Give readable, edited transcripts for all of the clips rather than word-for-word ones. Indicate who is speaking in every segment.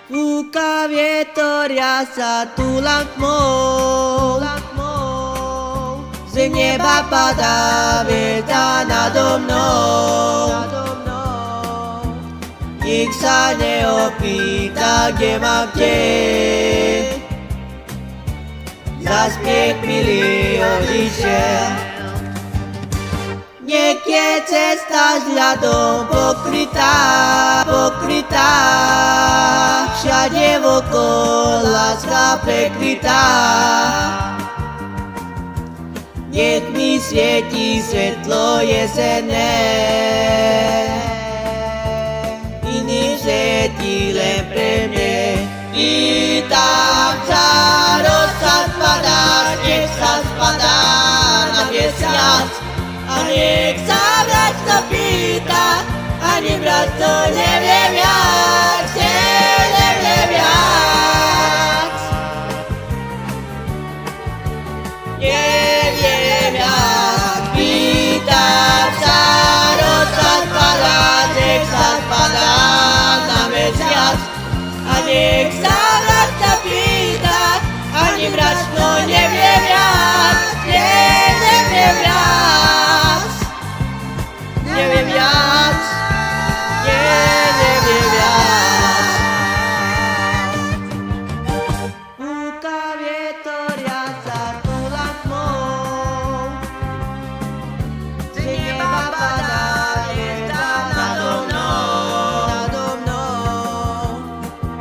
Speaker 1: Fúka vietor, ja sa túlam tmou. Z neba padá hviezda nado mnou. Nik sa neopýta, kde mám deť. Zas piek milý odišiel. Nech je cesta s ľadom pokrytá. Všade vokol láska prekrytá. Nech mi svieti svetlo jesenné. Iný svieti len pre mne. Pýtam sa, rozsad padá, nech sa spadá na mesiac. A nech sa vrať to pýta, ani vrať to nevie viac, nevie viac. Nevie viac. Pýtam sa, rozsad padá, nech sa spadá na mesiac. A nech sa vrať to pýta, ani vrať to nevie viac, nevie viac. Neviem viac, neviem viac. Fúka vietor, ja sa túlam tmou. Z neba padá hviezda nado mnou.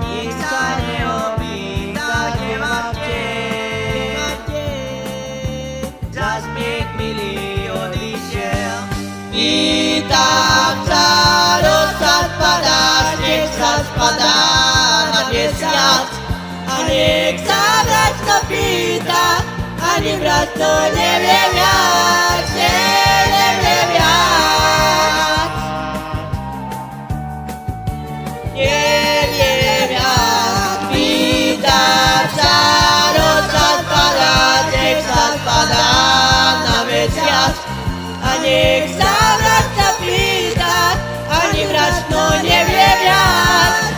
Speaker 1: Nik sa neopýta, kde mám deť. Zas piek milý odišiel. Pýtam sa, rozsad padá, nech sa spadá na mesiac. A nech sa vrať to pýta, ani vrať to nevie viac, nevie viac. Nevie viac. Pýtam sa, rozsad padá, nech sa spadá na mesiac. A nech sa vrať to pýta, ani vrať to nevie viac.